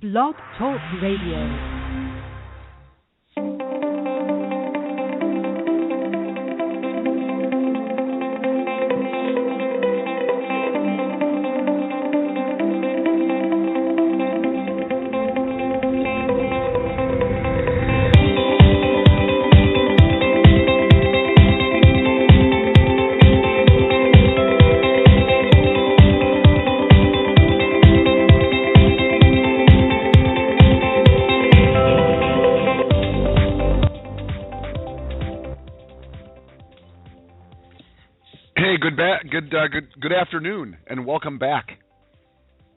Blog Talk Radio. Good afternoon, and welcome back.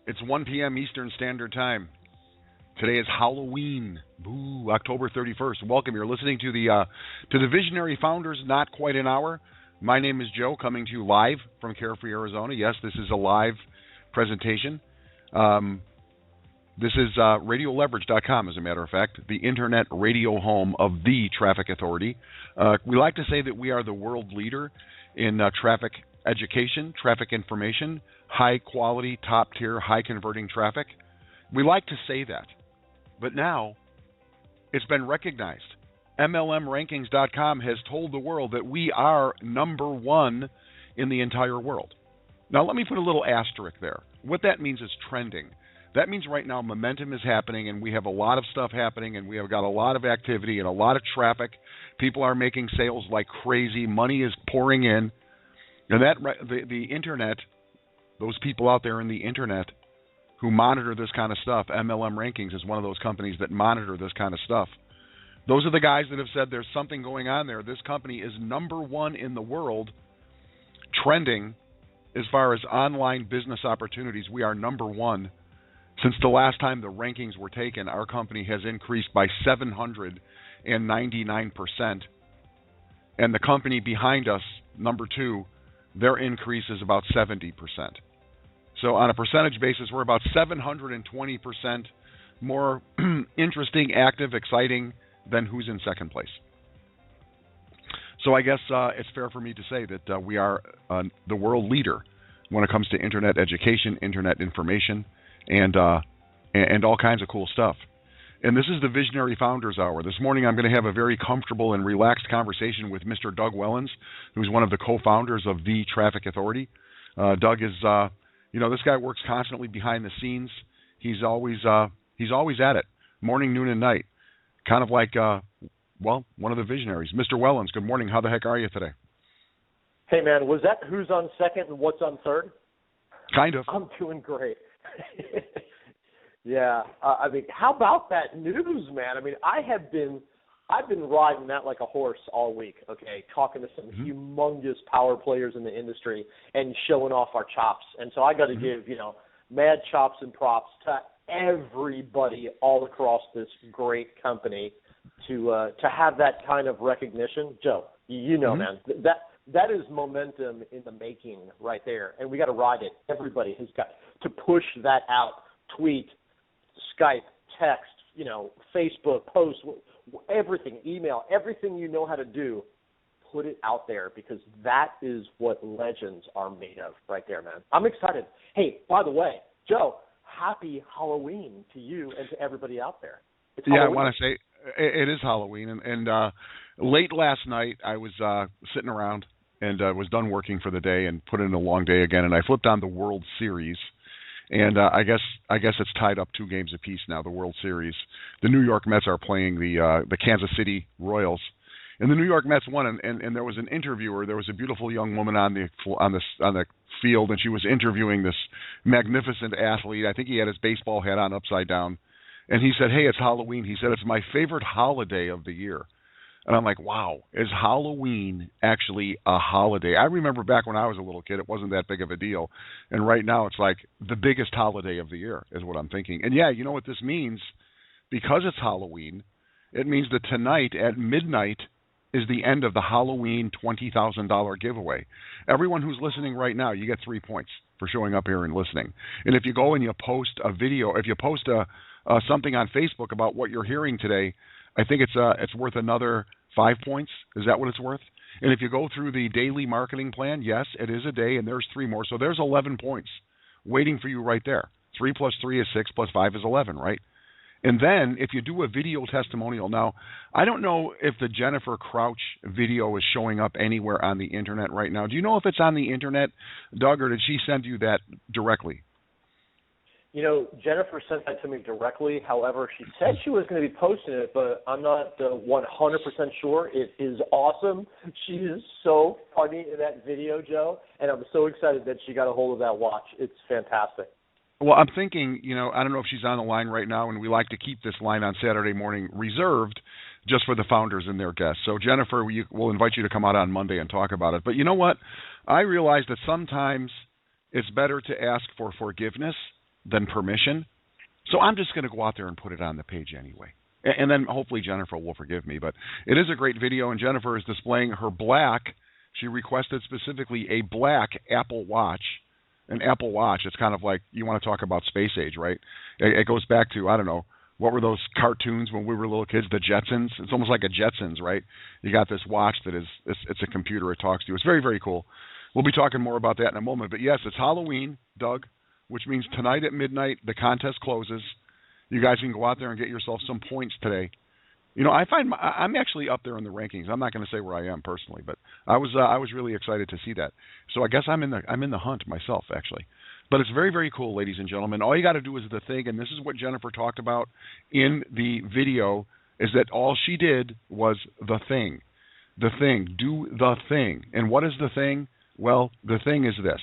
It's 1 p.m. Eastern Standard Time. Today is Halloween, October 31st. Welcome. You're listening to the Visionary Founders Not Quite an Hour. My name is Joe, coming to you live from Carefree, Arizona. Yes, this is a live presentation. This is RadioLeverage.com, as a matter of fact, the internet radio home of the Traffic Authority. We like to say that we are the world leader in traffic education, traffic information, high quality, top tier, high converting traffic. We like to say that, but now it's been recognized. MLMRankings.com has told the world that we are number one in the entire world. Now let me put a little asterisk there. What that means is trending. That means right now momentum is happening, and we have a lot of stuff happening, and we have got a lot of activity and a lot of traffic. People are making sales like crazy. Money is pouring in. And that the internet, those people out there in the internet who monitor this kind of stuff, MLM Rankings is one of those companies that monitor this kind of stuff. Those are the guys that have said there's something going on there. This company is number one in the world trending as far as online business opportunities. We are number one. Since the last time the rankings were taken, our company has increased by 799%. And the company behind us, number two, their increase is about 70%. So on a percentage basis, we're about 720% more interesting, active, exciting than who's in second place. So I guess it's fair for me to say that we are the world leader when it comes to internet education, internet information, and all kinds of cool stuff. And this is the Visionary Founders Hour. This morning I'm going to have a very comfortable and relaxed conversation with Mr. Doug Wellens, who's one of the co-founders of the Traffic Authority. Doug is, this guy works constantly behind the scenes. He's always at it, morning, noon, and night. Kind of like, one of the visionaries. Mr. Wellens, good morning. How the heck are you today? Hey, man, was that who's on second and what's on third? Kind of. I'm doing great. Yeah, how about that news, man? I mean, I've been riding that like a horse all week. Okay, talking to some humongous power players in the industry and showing off our chops. And so I got to give mad chops and props to everybody all across this great company to have that kind of recognition. Joe, man, that is momentum in the making right there, and we got to ride it. Everybody has got to push that out. Tweet, Skype, text, Facebook, post, everything, email, everything you know how to do, put it out there, because that is what legends are made of right there, man. I'm excited. Hey, by the way, Joe, happy Halloween to you and to everybody out there. It's Halloween. I want to say it is Halloween. And late last night I was sitting around and was done working for the day and put in a long day again, and I flipped on the World Series. And I guess it's tied up 2 games apiece now, the World Series. The New York Mets are playing the Kansas City Royals, and the New York Mets won. And there was an interviewer. There was a beautiful young woman on the field, and she was interviewing this magnificent athlete. I think he had his baseball hat on upside down, and he said, "Hey, it's Halloween." He said, "It's my favorite holiday of the year." And I'm like, wow, is Halloween actually a holiday? I remember back when I was a little kid, it wasn't that big of a deal. And right now it's like the biggest holiday of the year is what I'm thinking. And yeah, you know what this means? Because it's Halloween, it means that tonight at midnight is the end of the Halloween $20,000 giveaway. Everyone who's listening right now, you get 3 points for showing up here and listening. And if you go and you post a video, if you post something on Facebook about what you're hearing today, I think it's worth another 5 points. Is that what it's worth? And if you go through the daily marketing plan, yes, it is a day, and there's 3 more. So there's 11 points waiting for you right there. 3 plus 3 is 6 plus 5 is 11, right? And then if you do a video testimonial, now I don't know if the Jennifer Crouch video is showing up anywhere on the internet right now. Do you know if it's on the internet, Doug, or did she send you that directly? You know, Jennifer sent that to me directly. However, she said she was going to be posting it, but I'm not 100% sure. It is awesome. She is so funny in that video, Joe, and I'm so excited that she got a hold of that watch. It's fantastic. Well, I'm thinking, I don't know if she's on the line right now, and we like to keep this line on Saturday morning reserved just for the founders and their guests. So, Jennifer, we'll invite you to come out on Monday and talk about it. But you know what? I realize that sometimes it's better to ask for forgiveness than permission. So I'm just going to go out there and put it on the page anyway. And then hopefully Jennifer will forgive me. But it is a great video, and Jennifer is displaying her black. She requested specifically a black Apple Watch. An Apple Watch, it's kind of like, you want to talk about space age, right? It goes back to, I don't know, what were those cartoons when we were little kids, the Jetsons? It's almost like a Jetsons, right? You got this watch that is, it's a computer, it talks to you. It's very, very cool. We'll be talking more about that in a moment. But yes, it's Halloween, Doug, which means tonight at midnight, the contest closes. You guys can go out there and get yourself some points today. I find I'm actually up there in the rankings. I'm not going to say where I am personally, but I was really excited to see that. So I guess I'm in the hunt myself, actually. But it's very, very cool, ladies and gentlemen. All you got to do is the thing, and this is what Jennifer talked about in the video, is that all she did was the thing. The thing. Do the thing. And what is the thing? Well, the thing is this.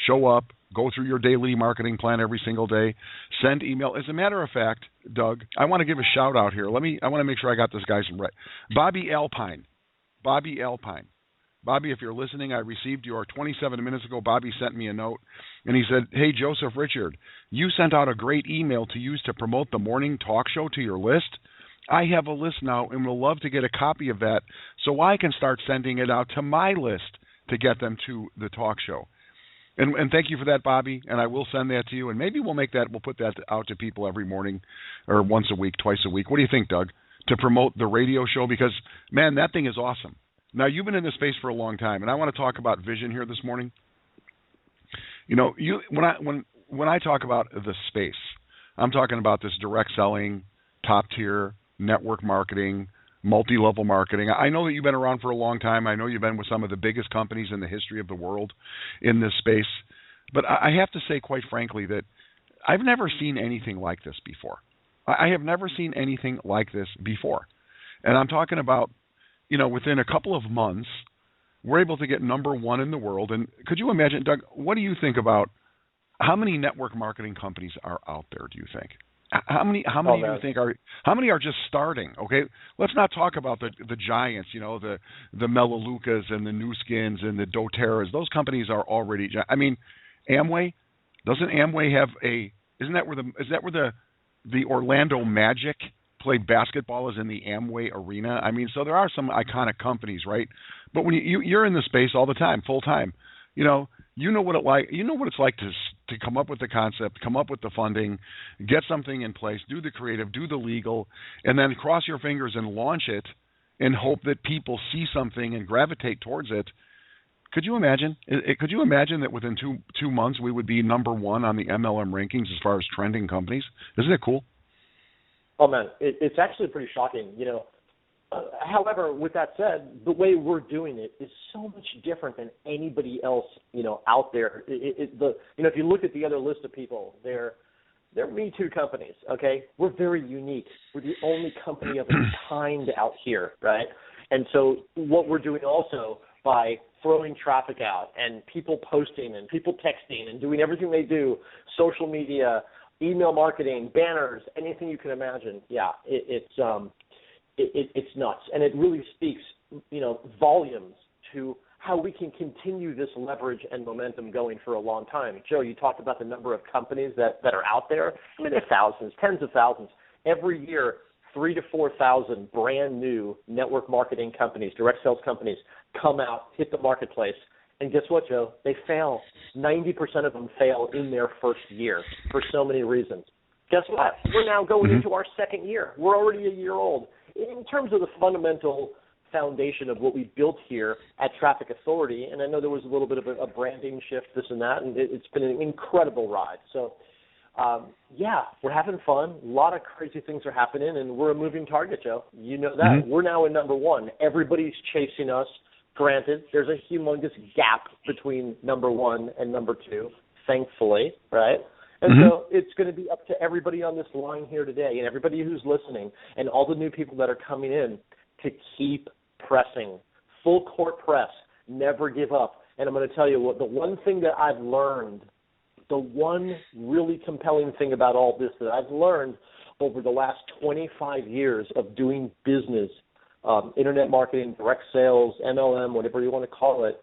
Show up. Go through your daily marketing plan every single day. Send email. As a matter of fact, Doug, I want to give a shout out here. I want to make sure I got this guy's right. Bobby Alpine. Bobby, if you're listening, I received your 27 minutes ago. Bobby sent me a note, and he said, "Hey, Joseph Richard, you sent out a great email to use to promote the morning talk show to your list. I have a list now and will love to get a copy of that so I can start sending it out to my list to get them to the talk show." And thank you for that, Bobby, and I will send that to you, and maybe we'll put that out to people every morning or once a week, twice a week. What do you think, Doug, to promote the radio show? Because, man, that thing is awesome. Now, you've been in this space for a long time, and I want to talk about vision here this morning. When I talk about the space, I'm talking about this direct selling, top-tier, network marketing, multi-level marketing. I know that you've been around for a long time. I know you've been with some of the biggest companies in the history of the world in this space. But I have to say, quite frankly, that I've never seen anything like this before. I have never seen anything like this before. And I'm talking about, within a couple of months, we're able to get number one in the world. And could you imagine, Doug, what do you think about how many network marketing companies are out there, do you think? How many do you think how many are just starting? Okay, let's not talk about the giants, the Melaleucas and the Nu Skins and the doTERRAs. Those companies are already. I mean, Amway, doesn't Amway have is that where the Orlando Magic play basketball, is in the Amway arena? I mean, so there are some iconic companies, right? But when you're in the space all the time, full time, you know what it's like to come up with the concept, come up with the funding, get something in place, do the creative, do the legal, and then cross your fingers and launch it and hope that people see something and gravitate towards it. Could you imagine? Could you imagine that within two months we would be number one on the MLM rankings as far as trending companies? Isn't it cool? Oh, man, it's actually pretty shocking, However, with that said, the way we're doing it is so much different than anybody else, out there. If you look at the other list of people, they're Me Too companies. Okay, we're very unique. We're the only company of its kind out here, right? And so what we're doing also by throwing traffic out and people posting and people texting and doing everything they do, social media, email marketing, banners, anything you can imagine. Yeah, it's nuts, and it really speaks, volumes to how we can continue this leverage and momentum going for a long time. Joe, you talked about the number of companies that are out there. I mean, there are thousands, tens of thousands. Every year, 3,000 to 4,000 brand new network marketing companies, direct sales companies, come out, hit the marketplace, and guess what, Joe? They fail. 90% of them fail in their first year for so many reasons. Guess what? We're now going into our second year. We're already a year old. In terms of the fundamental foundation of what we built here at Traffic Authority, and I know there was a little bit of a branding shift, this and that, and it's been an incredible ride. So Yeah, we're having fun. A lot of crazy things are happening, and we're a moving target, Joe. You know that. We're now in number one. Everybody's chasing us. Granted, there's a humongous gap between number one and number two, thankfully, right? And so it's going to be up to everybody on this line here today and everybody who's listening and all the new people that are coming in to keep pressing. Full court press. Never give up. And I'm going to tell you what, the one thing that I've learned, the one really compelling thing about all this that I've learned over the last 25 years of doing business, internet marketing, direct sales, MLM, whatever you want to call it,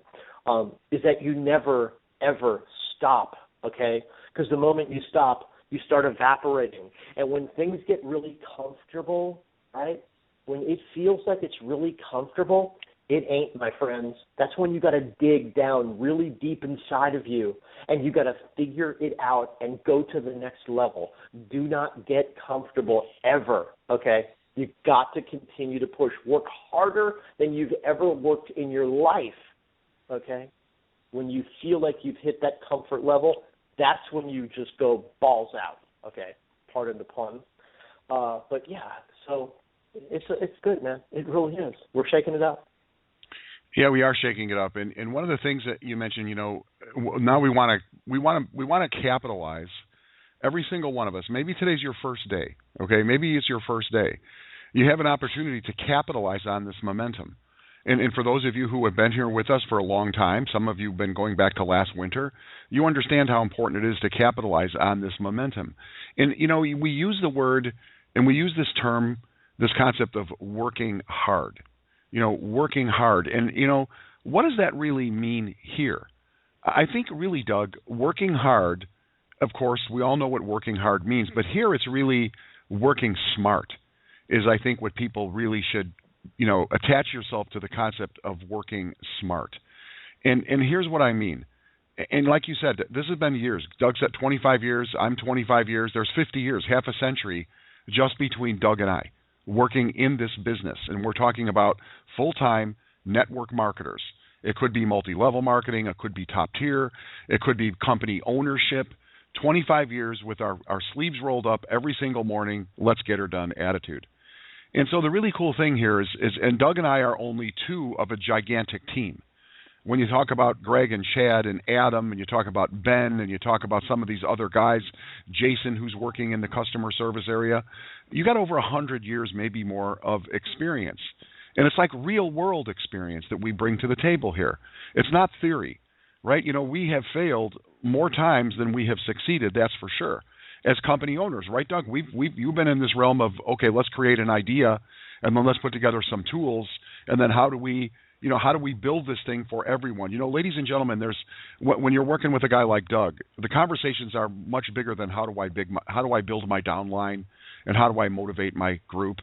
is that you never, ever stop, okay? Because the moment you stop, you start evaporating. And when things get really comfortable, right, when it feels like it's really comfortable, it ain't, my friends. That's when you got to dig down really deep inside of you, and you got to figure it out and go to the next level. Do not get comfortable ever, okay? You've got to continue to push. Work harder than you've ever worked in your life, okay? When you feel like you've hit that comfort level, that's when you just go balls out, okay? Pardon the pun. But, yeah, so it's good, man. It really is. We're shaking it up. Yeah, we are shaking it up, and one of the things that you mentioned, now we want to capitalize. Every single one of us. Maybe today's your first day. Okay, maybe it's your first day. You have an opportunity to capitalize on this momentum. And for those of you who have been here with us for a long time, some of you have been going back to last winter, you understand how important it is to capitalize on this momentum. And we use the word and we use this term, this concept of working hard. Working hard. And, what does that really mean here? I think really, Doug, working hard, of course, we all know what working hard means, but here it's really working smart is, I think, what people really should, attach yourself to the concept of working smart. And here's what I mean. And like you said, this has been years. Doug said 25 years. I'm 25 years. There's 50 years, half a century, just between Doug and I, working in this business. And we're talking about full-time network marketers. It could be multi-level marketing. It could be top tier. It could be company ownership. 25 years with our sleeves rolled up every single morning, let's get her done attitude. And so the really cool thing here is and Doug and I are only two of a gigantic team. When you talk about Greg and Chad and Adam, and you talk about Ben, and you talk about some of these other guys, Jason, who's working in the customer service area, you got over 100 years, maybe more, of experience. And it's like real-world experience that we bring to the table here. It's not theory, right? We have failed more times than we have succeeded, that's for sure, as company owners, right, Doug? You've been in this realm of, okay, let's create an idea, and then let's put together some tools, and then how do we build this thing for everyone? Ladies and gentlemen, when you're working with a guy like Doug, the conversations are much bigger than how do I build my downline and how do I motivate my group.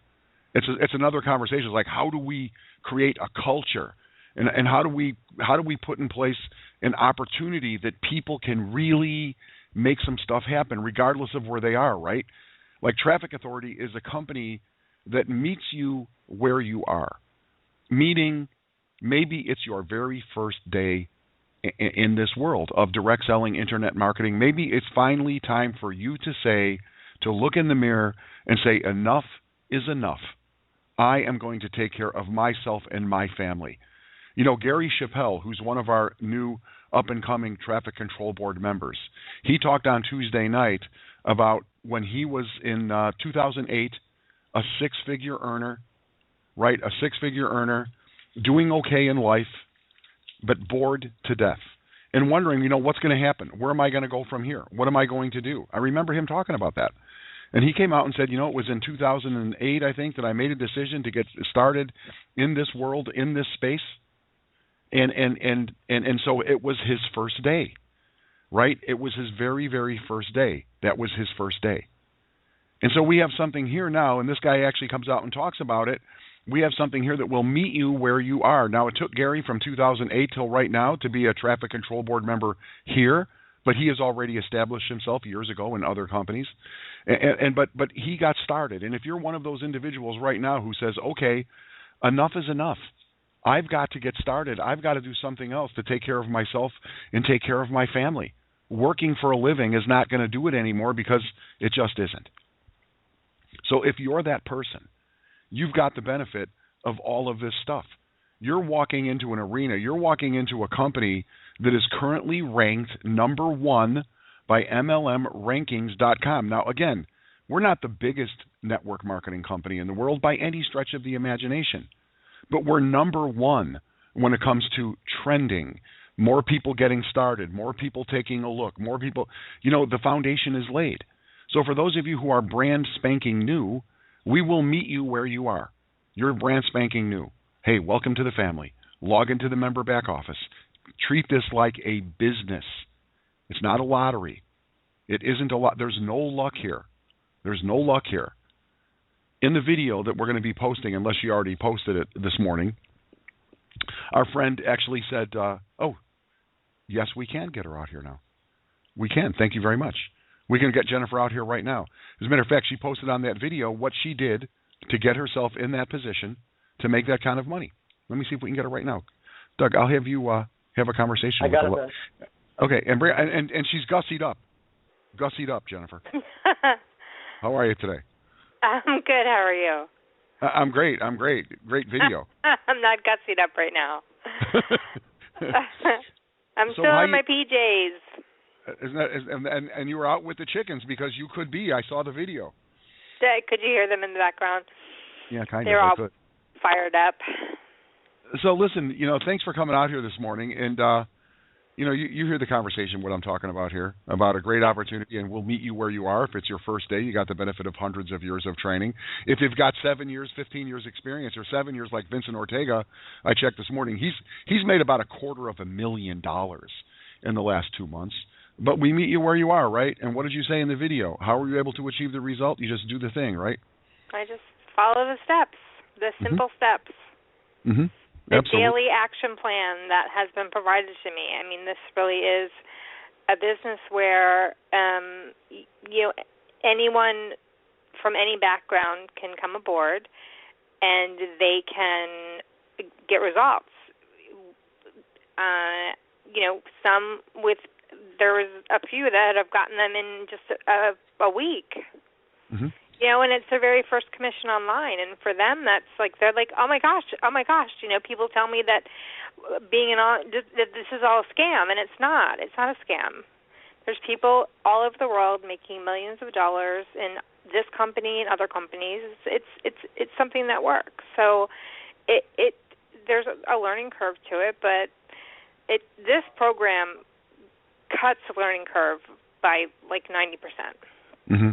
It's another conversation. It's like, how do we create a culture, and how do we put in place an opportunity that people can really make some stuff happen regardless of where they are, right? Like Traffic Authority is a company that meets you where you are, meaning maybe it's your very first day in this world of direct selling internet marketing. Maybe it's finally time for you to look in the mirror and say, enough is enough. I am going to take care of myself and my family. Gary Chappelle, who's one of our new up-and-coming Traffic Control Board members, he talked on Tuesday night about when he was in 2008, a six-figure earner, right? A six-figure earner, doing okay in life, but bored to death and wondering, what's going to happen? Where am I going to go from here? What am I going to do? I remember him talking about that. And he came out and said, it was in 2008, I think, that I made a decision to get started in this world, in this space. And so it was his first day, right? It was his very, very first day. That was his first day. And so we have something here now, and this guy actually comes out and talks about it. We have something here that will meet you where you are. Now, it took Gary from 2008 till right now to be a Traffic Control Board member here, but he has already established himself years ago in other companies. But he got started. And if you're one of those individuals right now who says, okay, enough is enough. I've got to get started. I've got to do something else to take care of myself and take care of my family. working for a living is not going to do it anymore because it just isn't. So if you're that person, you've got the benefit of all of this stuff. You're walking into an arena, you're walking into a company that is currently ranked number 1 by MLMrankings.com. Now, again, we're not the biggest network marketing company in the world by any stretch of the imagination, but we're number 1 when it comes to trending, more people getting started, more people taking a look, more people, the foundation is laid. So for those of you who are brand spanking new, we will meet you where you are. You're brand spanking new. Hey, welcome to the family. Log into the member back office. Treat this like a business. It's not a lottery. It isn't a lot. There's no luck here. There's no luck here. In the video that we're going to be posting, unless you already posted it this morning, our friend actually said, oh, yes, we can get her out here now. We can. Thank you very much. We can get Jennifer out here right now. As a matter of fact, she posted on that video what she did to get herself in that position to make that kind of money. Let me see if we can get her right now. Doug, I'll have you have a conversation with her. Okay, and she's gussied up. Gussied up, Jennifer. How are you today? I'm good. How are you? I'm great. Great video. I'm not gussied up right now. I'm so still in my PJs. And you were out with the chickens because you could be. I saw the video. Could you hear them in the background? Yeah, kind of. They're all fired up. So listen, thanks for coming out here this morning. And, you hear the conversation, what I'm talking about here, about a great opportunity, and we'll meet you where you are. If it's your first day, you got the benefit of hundreds of years of training. If you've got 7 years, 15 years experience, or 7 years like Vincent Ortega, I checked this morning, he's made about $250,000 in the last 2 months. But we meet you where you are, right? And what did you say in the video? How were you able to achieve the result? You just do the thing, right? I just follow the steps, the simple steps. Mm-hmm. The Absolutely. daily action plan that has been provided to me. I mean, this really is a business where anyone from any background can come aboard and they can get results. There was a few that have gotten them in just a week. Mm-hmm. And it's their very first commission online, and for them, that's like they're like, oh my gosh. People tell me that that this is all a scam, and it's not. It's not a scam. There's people all over the world making millions of dollars in this company and other companies. It's something that works. So there's a learning curve to it, but this program cuts the learning curve by like 90%. Mm-hmm.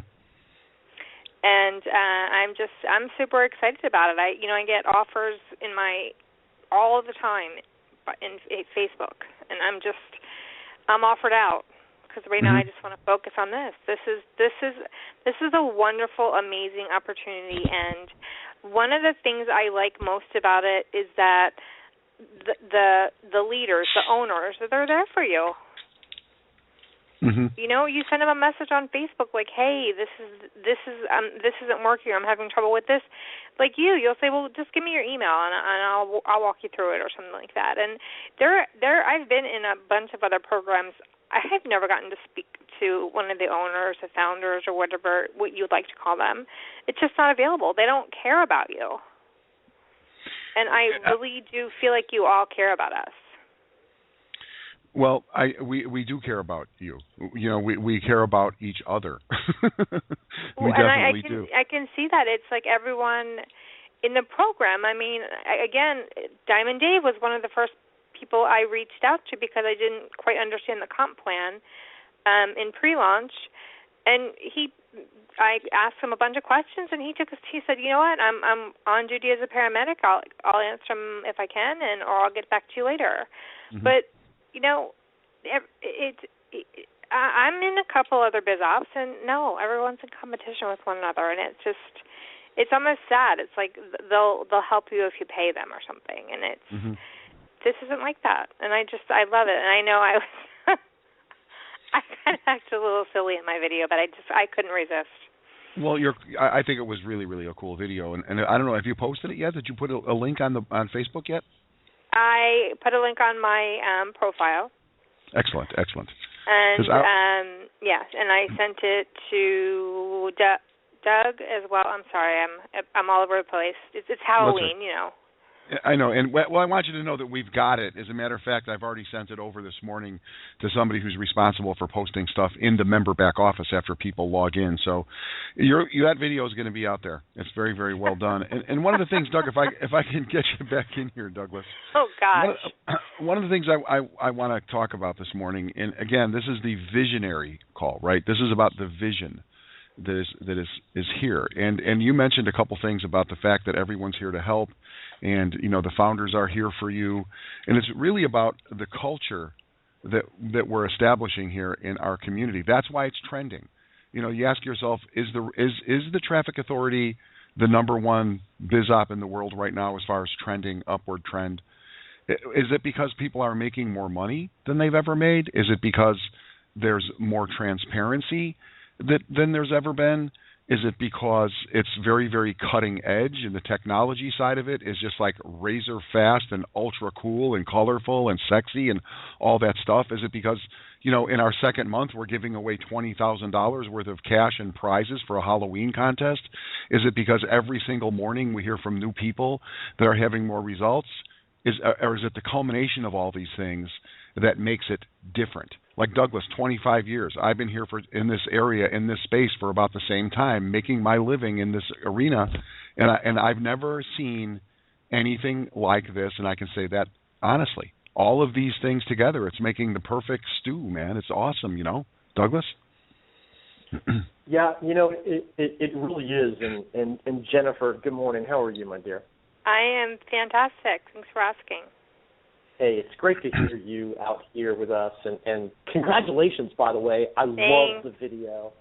And I'm super excited about it. I get offers all the time in Facebook, and I'm offered out because right now I just want to focus on this. This is a wonderful, amazing opportunity, and one of the things I like most about it is that the leaders, the owners, they're there for you. Mm-hmm. You send them a message on Facebook like, "Hey, this isn't working. I'm having trouble with this." Like you'll say, "Well, just give me your email and I'll walk you through it," or something like that. And I've been in a bunch of other programs. I have never gotten to speak to one of the owners, the founders, or what you'd like to call them. It's just not available. They don't care about you. And I really do feel like you all care about us. Well, we do care about you. We care about each other. We definitely do. I can see that. It's like everyone in the program. I mean, again, Diamond Dave was one of the first people I reached out to because I didn't quite understand the comp plan in pre-launch, and I asked him a bunch of questions, and he said, "You know what? I'm on duty as a paramedic. I'll answer them if I can, or I'll get back to you later." Mm-hmm. But I'm in a couple other biz ops, and no, everyone's in competition with one another, and it's almost sad. It's like they'll help you if you pay them or something, and this isn't like that, and I love it, and I know I kind of acted a little silly in my video, but I couldn't resist. Well, I think it was really, really a cool video, and I don't know, have you posted it yet? Did you put a link on Facebook yet? I put a link on my profile. Excellent. And and I sent it to Doug as well. I'm sorry, I'm all over the place. It's Halloween, you know. I know, and I want you to know that we've got it. As a matter of fact, I've already sent it over this morning to somebody who's responsible for posting stuff in the member back office after people log in. So, that video is going to be out there. It's very, very well done. And one of the things, Doug, if I can get you back in here, Douglas. Oh gosh. One of the things I want to talk about this morning, and again, this is the visionary call, right? This is about the vision that is here. And you mentioned a couple things about the fact that everyone's here to help, and the founders are here for you, and it's really about the culture that we're establishing here in our community. That's why it's trending. You ask yourself, is the traffic authority the number one biz op in the world right now as far as trending, upward trend? Is it because people are making more money than they've ever made? Is it because there's more transparency than there's ever been? Is it because it's very, very cutting edge and the technology side of it is just like razor fast and ultra cool and colorful and sexy and all that stuff? Is it because, in our second month we're giving away $20,000 worth of cash and prizes for a Halloween contest? Is it because every single morning we hear from new people that are having more results? Or is it the culmination of all these things that makes it different? Like Douglas, 25 years. I've been here in this area, in this space for about the same time, making my living in this arena, and I've never seen anything like this, and I can say that honestly. All of these things together, it's making the perfect stew, man. It's awesome, Douglas? Yeah, it really is. And Jennifer, good morning. How are you, my dear? I am fantastic. Thanks for asking. Hey, it's great to hear you out here with us, and congratulations, by the way. I love the video.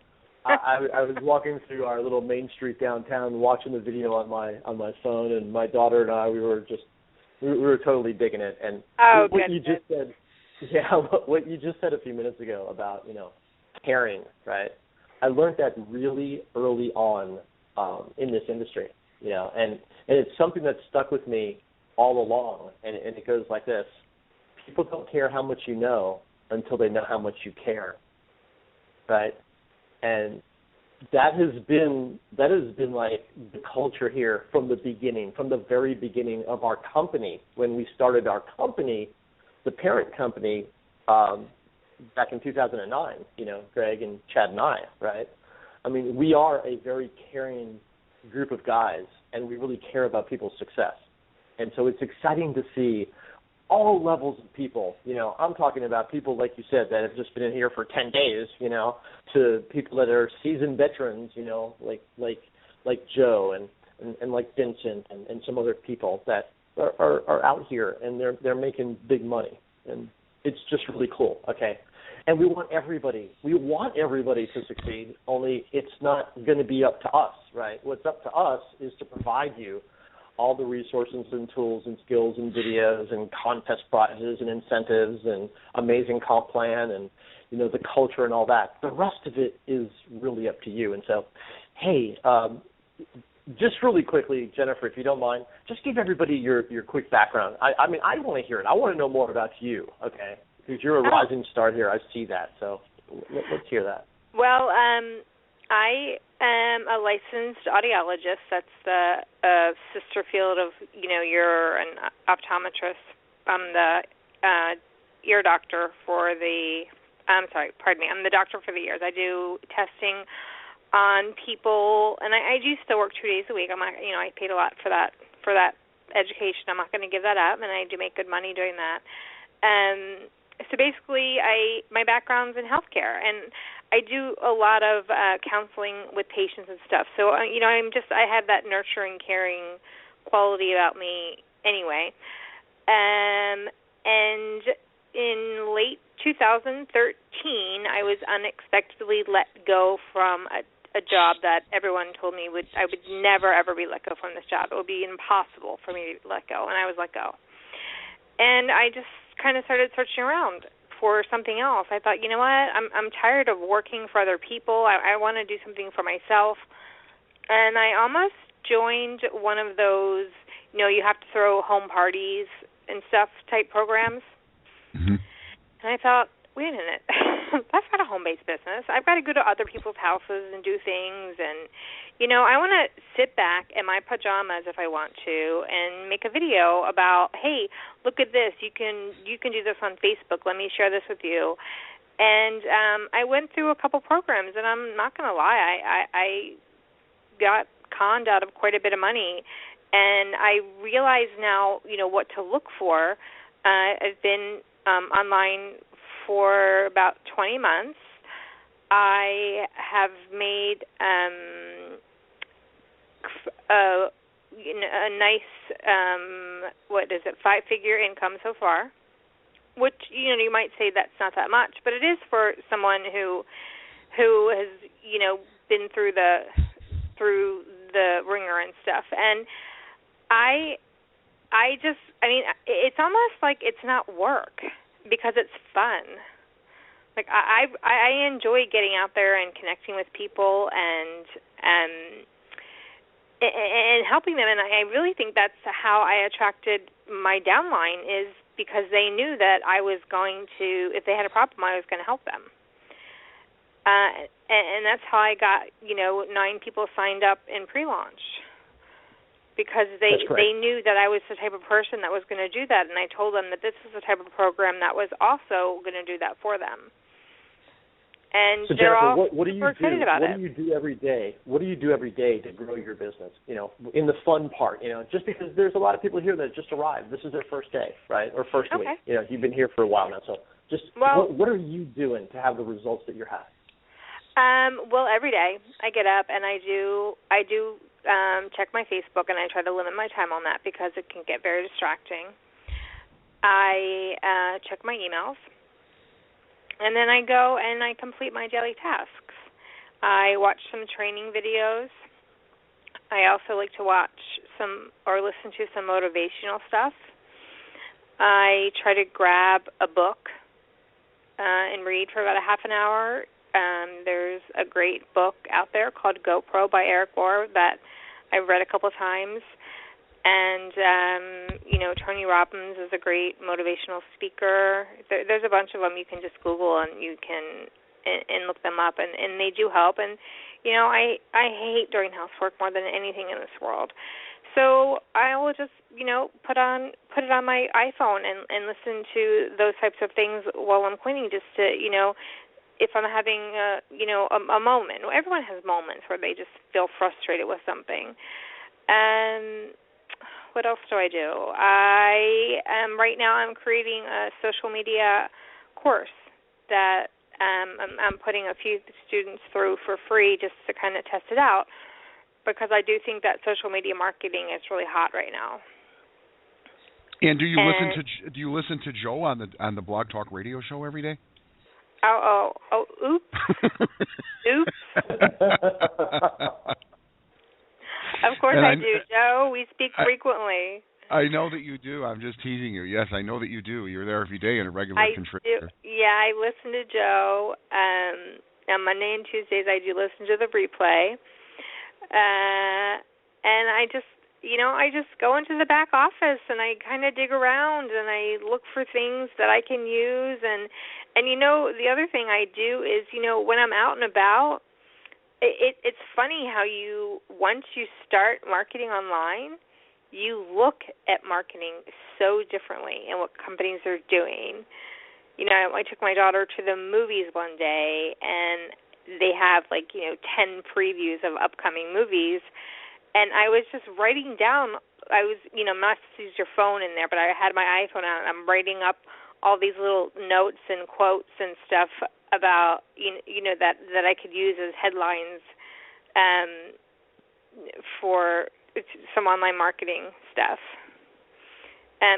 I was walking through our little Main Street downtown, watching the video on my phone, and my daughter and I, we were totally digging it. And what you just said, what you just said a few minutes ago about caring, right? I learned that really early on in this industry, and it's something that stuck with me all along, and it goes like this. People don't care how much you know until they know how much you care, right? And that has been like the culture here from the beginning, from the very beginning of our company. When we started our company, the parent company, back in 2009, Greg and Chad and I, right? I mean, we are a very caring group of guys, and we really care about people's success. And so it's exciting to see all levels of people. I'm talking about people, like you said, that have just been in here for 10 days, to people that are seasoned veterans, like Joe and like Vincent and some other people that are out here and they're making big money. And it's just really cool, okay? And we want everybody to succeed, only it's not going to be up to us, right? What's up to us is to provide you all the resources and tools and skills and videos and contest prizes and incentives and amazing comp plan and, the culture and all that. The rest of it is really up to you. And so, hey, just really quickly, Jennifer, if you don't mind, just give everybody your quick background. I mean, I want to hear it. I want to know more about you, okay? Because you're a rising star here. I see that. So let's hear that. Well, I am a licensed audiologist. That's the sister field of, you're an optometrist. I'm the ear doctor for I'm the doctor for the ears. I do testing on people, and I do still work 2 days a week. I paid a lot for that education. I'm not going to give that up, and I do make good money doing that. So basically, my background's in healthcare, and I do a lot of counseling with patients and stuff. So I have that nurturing, caring quality about me anyway. And in late 2013, I was unexpectedly let go from a job that everyone told me I would never ever be let go from this job. It would be impossible for me to let go, and I was let go. And I just kind of started searching around for something else. I thought, you know what, I'm tired of working for other people. I want to do something for myself. And I almost joined one of those, you have to throw home parties and stuff type programs. Mm-hmm. And I thought, wait a minute. that's not a home-based business. I've got to go to other people's houses and do things, and I want to sit back in my pajamas if I want to and make a video about, hey, look at this. You can do this on Facebook. Let me share this with you. And I went through a couple programs, and I'm not going to lie, I got conned out of quite a bit of money, and I realize now, what to look for. I've been online for about 20 months. I have made a nice, 5-figure income so far, which, you might say that's not that much, but it is for someone who has, been through the ringer and stuff. And it's almost like it's not work because it's fun. Like I enjoy getting out there and connecting with people and helping them, and I really think that's how I attracted my downline, is because they knew that I was going to, if they had a problem, I was going to help them. And that's how I got 9 people signed up in pre-launch, because they knew that I was the type of person that was going to do that, and I told them that this is the type of program that was also going to do that for them. And so they're Jennifer, all super excited about it. What do you do every day? What do you do every day to grow your business? In the fun part, just because there's a lot of people here that just arrived. This is their first day, right, or first week. You've been here for a while now. So what are you doing to have the results that you're having? Well, every day I get up and I do check my Facebook, and I try to limit my time on that because it can get very distracting. I check my emails, and then I go and I complete my daily tasks. I watch some training videos. I also like to watch or listen to some motivational stuff. I try to grab a book and read for about a half an hour. There's a great book out there called GoPro by Eric Rohr that I've read a couple of times. And, Tony Robbins is a great motivational speaker. There's a bunch of them you can just Google and you can and look them up, and they do help. And, I hate doing housework more than anything in this world. So I will just, put it on my iPhone and listen to those types of things while I'm cleaning, just to, if I'm having, a moment. Everyone has moments where they just feel frustrated with something. What else do I do? Right now I'm creating a social media course that I'm putting a few students through for free just to kind of test it out, because I do think that social media marketing is really hot right now. And do you listen to Joe on the Blog Talk Radio show every day? Oh, oops. Oops. Of course I do, Joe. We speak frequently. I know that you do. I'm just teasing you. Yes, I know that you do. You're there every day and a regular contributor. Yeah, I listen to Joe. On Monday and Tuesdays I do listen to the replay. And I just go into the back office and I kind of dig around and I look for things that I can use. And the other thing I do is, when I'm out and about, it's funny how once you start marketing online, you look at marketing so differently and what companies are doing. I took my daughter to the movies one day, and they have 10 previews of upcoming movies, and I was just writing down. I was, not to use your phone in there, but I had my iPhone out, and I'm writing up all these little notes and quotes and stuff about that I could use as headlines for some online marketing stuff.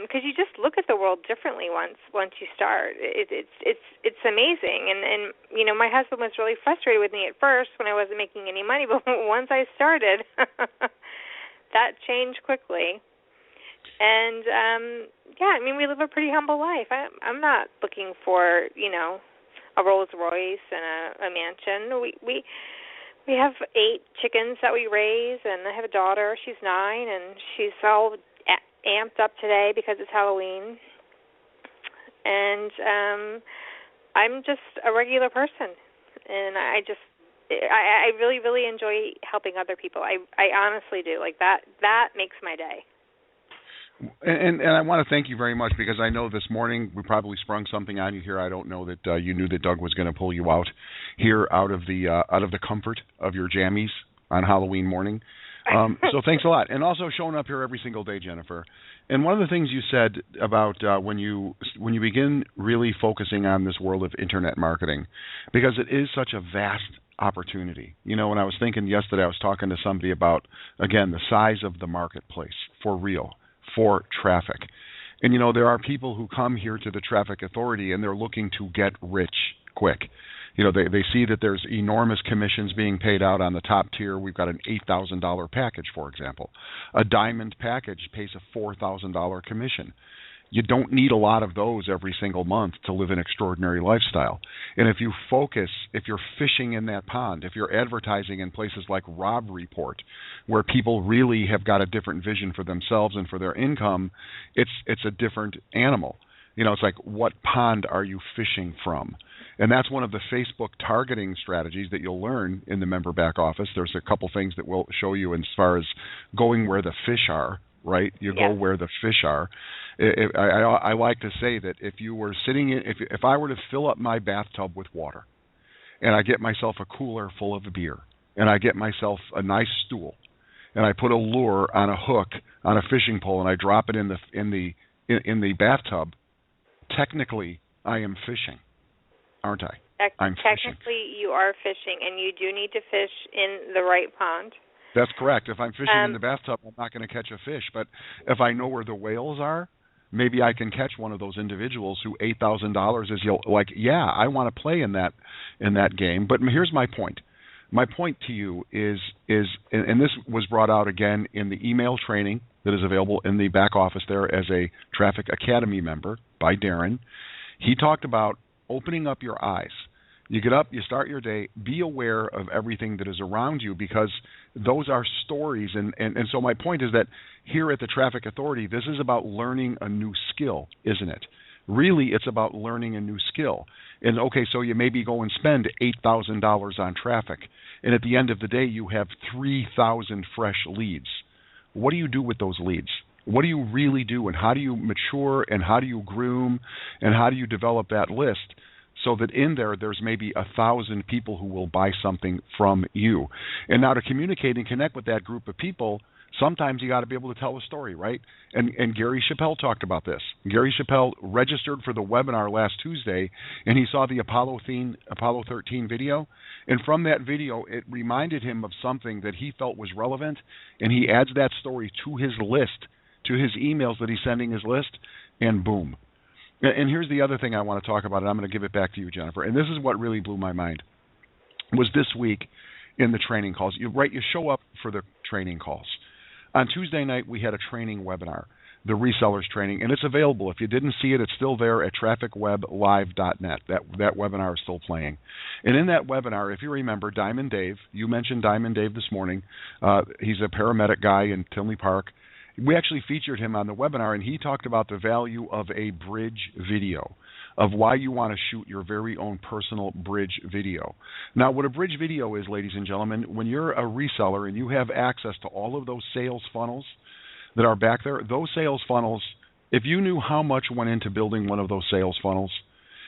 Because you just look at the world differently once you start. It's amazing. And my husband was really frustrated with me at first when I wasn't making any money, but once I started, that changed quickly. And we live a pretty humble life. I'm not looking for a Rolls Royce and a mansion. We have 8 chickens that we raise, and I have a daughter. She's 9, and she's all amped up today because it's Halloween. And I'm just a regular person, and I really, really enjoy helping other people. I honestly do. Like that makes my day. And I want to thank you very much, because I know this morning we probably sprung something on you here. I don't know that you knew that Doug was going to pull you out here out of the comfort of your jammies on Halloween morning. So thanks a lot, and also showing up here every single day, Jennifer. And one of the things you said about when you begin really focusing on this world of internet marketing, because it is such a vast opportunity. You know, when I was thinking yesterday, I was talking to somebody about, again, the size of the marketplace for real, for traffic. And, you know, there are people who come here to the traffic authority and they're looking to get rich quick. You know, they see that there's enormous commissions being paid out on the top tier. We've got an $8,000 package, for example. A diamond package pays a $4,000 commission. You don't need a lot of those every single month to live an extraordinary lifestyle. And if you focus, if you're fishing in that pond, if you're advertising in places like Rob Report, where people really have got a different vision for themselves and for their income, it's a different animal. You know, it's like, what pond are you fishing from? And that's one of the Facebook targeting strategies that you'll learn in the member back office. There's a couple things that we'll show you as far as going where the fish are, right? You go where the fish are. I like to say that if you were sitting in, if I were to fill up my bathtub with water, and I get myself a cooler full of beer, and I get myself a nice stool, and I put a lure on a hook on a fishing pole, and I drop it in the bathtub, technically I am fishing, aren't I? I'm technically fishing. You are fishing, and you do need to fish in the right pond. That's correct. If I'm fishing in the bathtub, I'm not going to catch a fish. But if I know where the whales are, maybe I can catch one of those individuals who $8,000 is like, yeah, I want to play in that game. But here's my point. My point to you is, and this was brought out again in the email training that is available in the back office there as a Traffic Academy member by Darren. He talked about opening up your eyes. You get up, you start your day, be aware of everything that is around you, because those are stories. And so my point is that here at the Traffic Authority, this is about learning a new skill, isn't it? Really, it's about learning a new skill. And, okay, so you maybe go and spend $8,000 on traffic, and at the end of the day, you have 3,000 fresh leads. What do you do with those leads? What do you really do, and how do you mature, and how do you groom, and how do you develop that list so that in there's maybe 1,000 people who will buy something from you? And now to communicate and connect with that group of people, sometimes you got to be able to tell a story, right? And Gary Chappelle talked about this. Gary Chappelle registered for the webinar last Tuesday, and he saw the Apollo 13 video. And from that video, it reminded him of something that he felt was relevant, and he adds that story to his list, to his emails that he's sending his list, and boom. And here's the other thing I want to talk about, and I'm going to give it back to you, Jennifer. And this is what really blew my mind, was this week in the training calls. You show up for the training calls. On Tuesday night, we had a training webinar, the resellers training, and it's available. If you didn't see it, it's still there at trafficweblive.net. That webinar is still playing. And in that webinar, if you remember, Diamond Dave, you mentioned Diamond Dave this morning. He's a paramedic guy in Tinley Park. We actually featured him on the webinar, and he talked about the value of a bridge video, of why you want to shoot your very own personal bridge video. Now, what a bridge video is, ladies and gentlemen, when you're a reseller and you have access to all of those sales funnels that are back there, those sales funnels, if you knew how much went into building one of those sales funnels,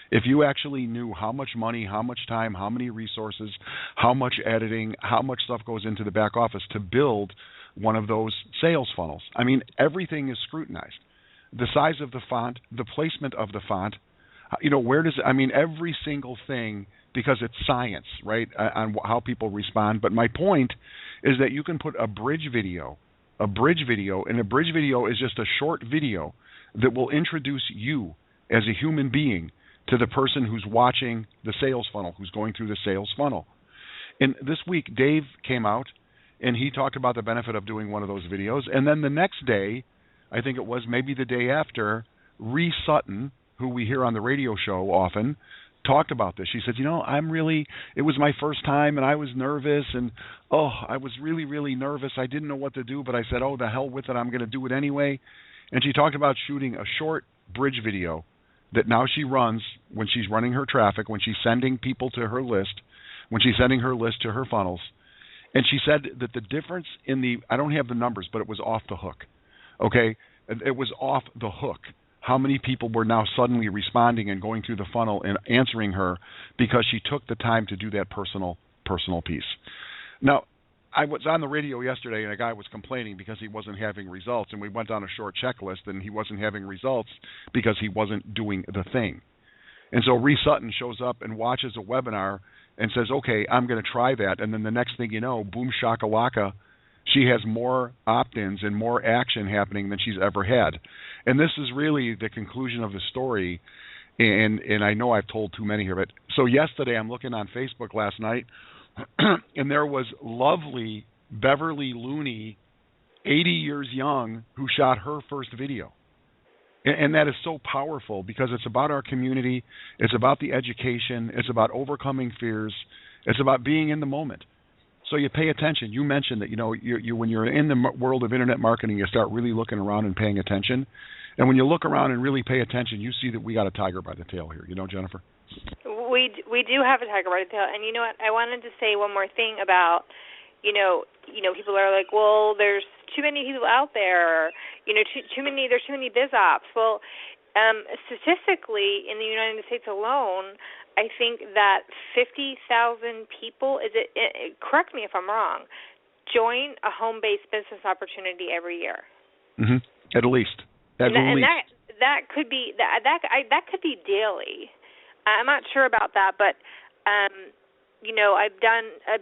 if you actually knew how much money, how much time, how many resources, how much editing, how much stuff goes into the back office to build one of those sales funnels. I mean, everything is scrutinized. The size of the font, the placement of the font, every single thing, because it's science, right, on how people respond. But my point is that you can put a bridge video, and a bridge video is just a short video that will introduce you as a human being to the person who's watching the sales funnel, who's going through the sales funnel. And this week, Dave came out, and he talked about the benefit of doing one of those videos. And then the next day, I think it was maybe the day after, Ree Sutton, who we hear on the radio show often, talked about this. She said, it was my first time, and I was nervous, and I was really, really nervous. I didn't know what to do, but I said, the hell with it, I'm going to do it anyway. And she talked about shooting a short bridge video that now she runs when she's running her traffic, when she's sending people to her list, when she's sending her list to her funnels. And she said that the difference in the, I don't have the numbers, but it was off the hook. Okay? It was off the hook. How many people were now suddenly responding and going through the funnel and answering her because she took the time to do that personal piece. Now, I was on the radio yesterday, and a guy was complaining because he wasn't having results, and we went down a short checklist, and he wasn't having results because he wasn't doing the thing. And so Reese Sutton shows up and watches a webinar and says, okay, I'm going to try that, and then the next thing you know, boom shakalaka, she has more opt-ins and more action happening than she's ever had. And this is really the conclusion of the story, and I know I've told too many here, but so yesterday I'm looking on Facebook last night, and there was lovely Beverly Looney, 80 years young, who shot her first video. And that is so powerful because it's about our community, it's about the education, it's about overcoming fears, it's about being in the moment. So you pay attention. You mentioned that, you when you're in the world of internet marketing, you start really looking around and paying attention. And when you look around and really pay attention, you see that we got a tiger by the tail here. Jennifer? We do have a tiger by the tail. And you know what? I wanted to say one more thing about, people are like, well, there's too many people out there, there's too many biz ops. Well, statistically, in the United States alone, I think that 50,000 people, correct me if I'm wrong, join a home-based business opportunity every year. Mm-hmm. At least. And that could be that could be daily. I'm not sure about that, but I've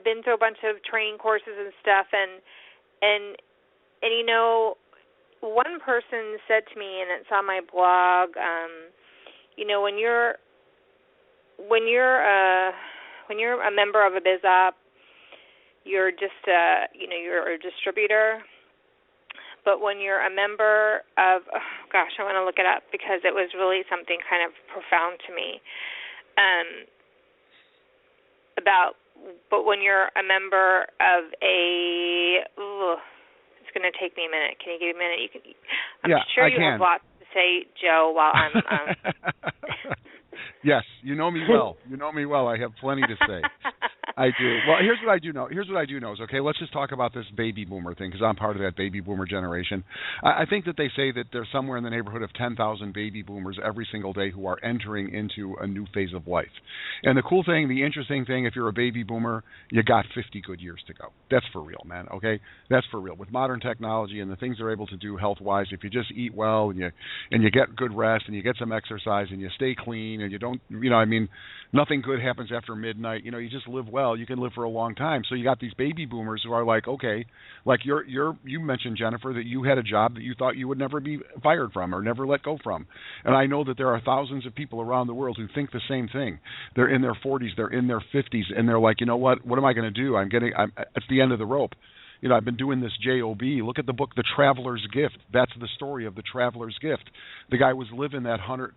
been through a bunch of training courses and stuff, and one person said to me, and it's on my blog, when you're a member of a biz op, you're just you're a distributor. But when you're a member of, I want to look it up because it was really something kind of profound to me. But when you're a member of it's going to take me a minute. Can you give me a minute? I'm sure you have lots to say, Joe, while I'm. Yes, you know me well. I have plenty to say. I do. Well, here's what I do know. Okay, let's just talk about this baby boomer thing because I'm part of that baby boomer generation. I think that they say that there's somewhere in the neighborhood of 10,000 baby boomers every single day who are entering into a new phase of life. And the cool thing, the interesting thing, if you're a baby boomer, you got 50 good years to go. That's for real, man, okay? That's for real. With modern technology and the things they're able to do health-wise, if you just eat well and you get good rest and you get some exercise and you stay clean and you don't, nothing good happens after midnight. You just live well. You can live for a long time. So you got these baby boomers who are like, okay, like you mentioned, Jennifer, that you had a job that you thought you would never be fired from or never let go from. And I know that there are thousands of people around the world who think the same thing. They're in their 40s, they're in their 50s, and they're like, what am I going to do? It's the end of the rope. I've been doing this job. Look at the book, The Traveler's Gift. That's the story of The Traveler's Gift. The guy was living that $150,000,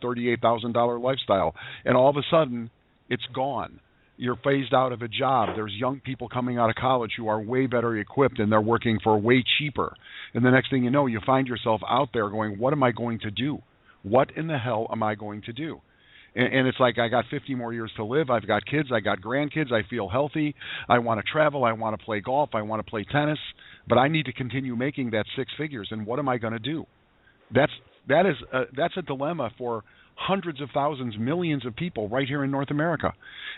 $138,000 lifestyle, and all of a sudden, it's gone. You're phased out of a job. There's young people coming out of college who are way better equipped, and they're working for way cheaper. And the next thing you know, you find yourself out there going, what am I going to do? What in the hell am I going to do? And it's like, I got 50 more years to live. I've got kids. I got grandkids. I feel healthy. I want to travel. I want to play golf. I want to play tennis. But I need to continue making that six figures. And what am I going to do? That's a dilemma for hundreds of thousands, millions of people right here in North America.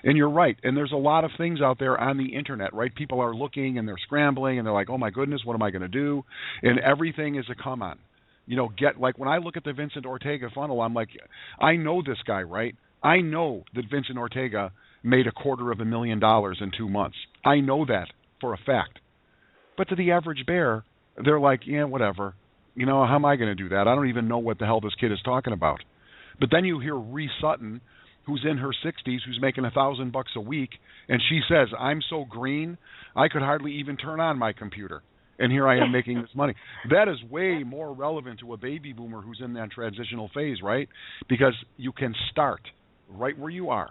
And you're right. And there's a lot of things out there on the internet, right? People are looking and they're scrambling and they're like, oh my goodness, what am I going to do? And everything is a come on. When I look at the Vincent Ortega funnel, I'm like, I know this guy, right? I know that Vincent Ortega made $250,000 in 2 months. I know that for a fact. But to the average bear, they're like, yeah, whatever. How am I going to do that? I don't even know what the hell this kid is talking about. But then you hear Reese Sutton, who's in her 60s, who's making $1,000 a week, and she says, I'm so green, I could hardly even turn on my computer. And here I am making this money. That is way more relevant to a baby boomer who's in that transitional phase, right? Because you can start right where you are,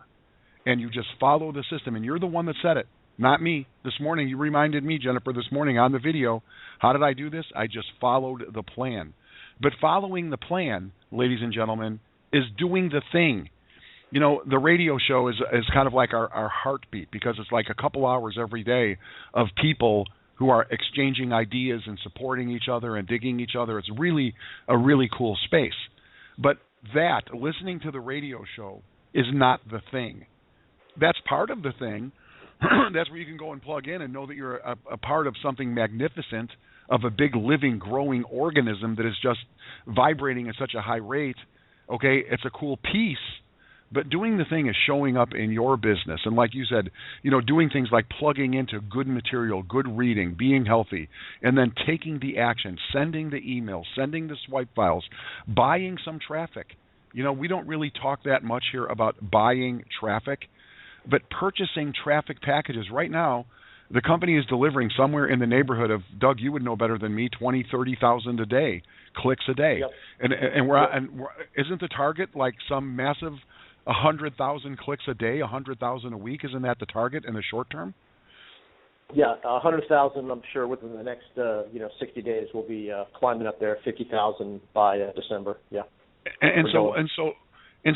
and you just follow the system. And you're the one that said it, not me. This morning, you reminded me, Jennifer, this morning on the video. How did I do this? I just followed the plan. But following the plan, ladies and gentlemen, is doing the thing. You know, the radio show is kind of like our heartbeat, because it's like a couple hours every day of people who are exchanging ideas and supporting each other and digging each other. It's really a really cool space. But that, listening to the radio show, is not the thing. That's part of the thing. That's where you can go and plug in and know that you're a part of something magnificent, of a big living, growing organism that is just vibrating at such a high rate. Okay, it's a cool piece. But doing the thing is showing up in your business. And like you said, you know, doing things like plugging into good material, good reading, being healthy, and then taking the action, sending the emails, sending the swipe files, buying some traffic. You know, we don't really talk that much here about buying traffic, but purchasing traffic packages. Right now, the company is delivering somewhere in the neighborhood of, Doug, you would know better than me, 20, 30,000 a day, clicks a day. Yep. And isn't the target like some massive 100,000 clicks a day, 100,000 a week? Isn't that the target in the short term? Yeah, 100,000. I'm sure within the next 60 days we'll be climbing up there. 50,000 by December. Yeah. And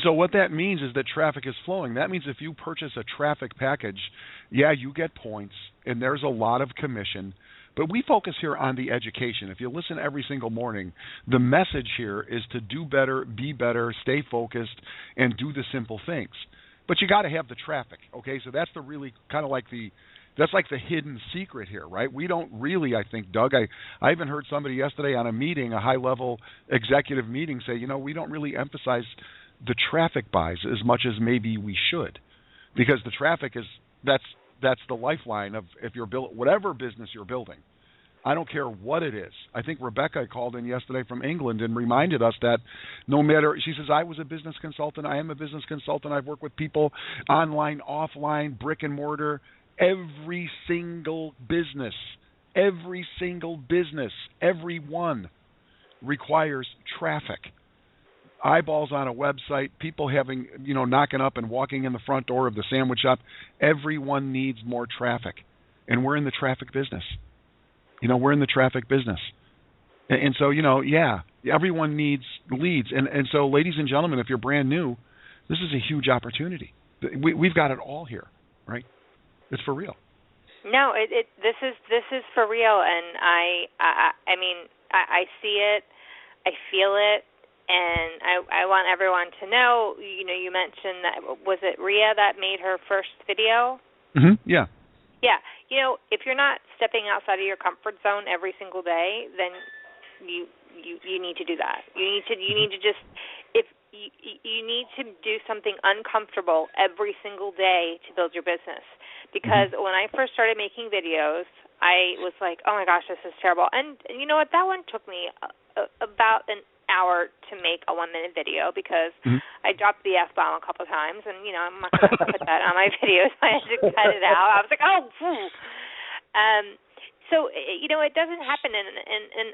so what that means is that traffic is flowing. That means if you purchase a traffic package, yeah, you get points, and there's a lot of commission. But we focus here on the education. If you listen every single morning, the message here is to do better, be better, stay focused, and do the simple things. But you got to have the traffic, okay? So that's the really kind of like that's like the hidden secret here, right? We don't really, I think, Doug, I even heard somebody yesterday on a meeting, a high-level executive meeting, say, you know, we don't really emphasize the traffic buys as much as maybe we should, because the traffic is that's the lifeline of if you're whatever business you're building. I don't care what it is. I think Rebecca called in yesterday from England and reminded us that no matter, she says, I was a business consultant, I am a business consultant, I've worked with people online, offline, brick and mortar. Every single business, every one requires traffic. Eyeballs on a website, people having, knocking up and walking in the front door of the sandwich shop. Everyone needs more traffic. And we're in the traffic business. We're in the traffic business. And so, everyone needs leads. And so, ladies and gentlemen, if you're brand new, this is a huge opportunity. We've got it all here, right? It's for real. No, this is for real, and I mean, I see it, I feel it, and I want everyone to know. You mentioned that, was it Rhea that made her first video? Mm-hmm. Yeah. Yeah. If you're not stepping outside of your comfort zone every single day, then you need to do that. You need to just, if you need to do something uncomfortable every single day to build your business. Because when I first started making videos, I was like, oh my gosh, this is terrible. And you know what? That one took me about an hour to make a 1-minute video, because I dropped the F-bomb a couple of times, and I'm not going to put that on my videos. I had to cut it out. I was like, oh, phew. So it doesn't happen, and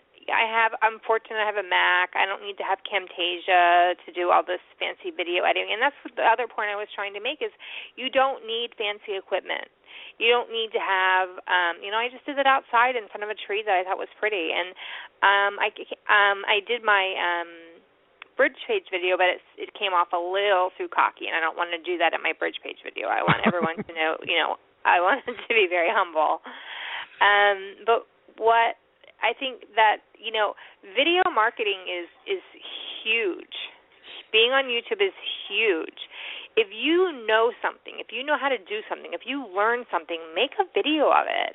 I'm fortunate I have a Mac. I don't need to have Camtasia to do all this fancy video editing. And that's the other point I was trying to make, is you don't need fancy equipment. You don't need to have, I just did it outside in front of a tree that I thought was pretty. And I did my bridge page video, but it came off a little too cocky, and I don't want to do that in my bridge page video. I want everyone to know, I want it to be very humble. But what I think that, video marketing is huge. Being on YouTube is huge. If you know something, if you know how to do something, if you learn something, make a video of it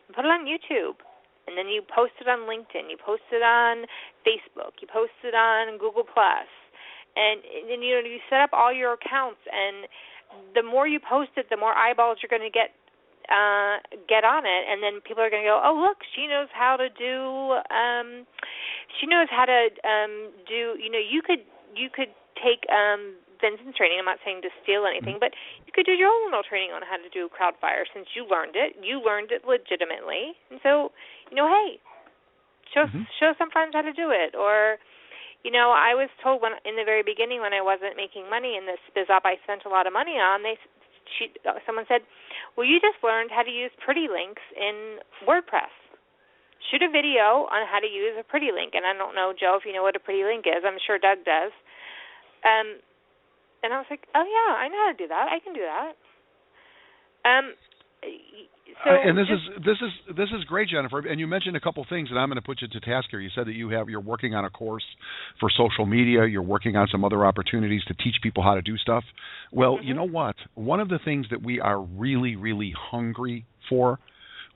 and put it on YouTube. And then you post it on LinkedIn, you post it on Facebook, you post it on Google+. And you set up all your accounts, and the more you post it, the more eyeballs you're going to get on it, and then people are going to go, oh, look, she knows how to do you could take Vincent's training. I'm not saying to steal anything, but you could do your own little training on how to do Crowdfire, since you learned it legitimately. And so, hey, show some friends how to do it. Or, I was told in the very beginning, when I wasn't making money in this biz op I spent a lot of money on, someone said, well, you just learned how to use pretty links in WordPress. Shoot a video on how to use a pretty link. And I don't know, Joe, if you know what a pretty link is. I'm sure Doug does. And I was like, oh yeah, I know how to do that. I can do that. So and this is great, Jennifer. And you mentioned a couple things, and I'm going to put you to task here. You said that you're working on a course for social media. You're working on some other opportunities to teach people how to do stuff. Well, you know what? One of the things that we are really, really hungry for,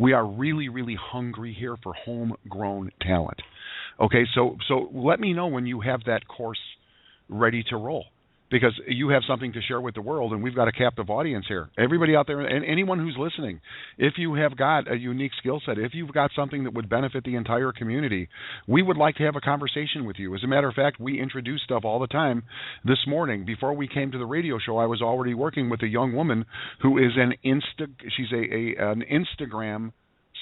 we are really, really hungry here for homegrown talent. Okay, so let me know when you have that course ready to roll, because you have something to share with the world, and we've got a captive audience here. Everybody out there, and anyone who's listening, if you have got a unique skill set, if you've got something that would benefit the entire community, we would like to have a conversation with you. As a matter of fact, we introduce stuff all the time. This morning, before we came to the radio show, I was already working with a young woman who is she's an Instagram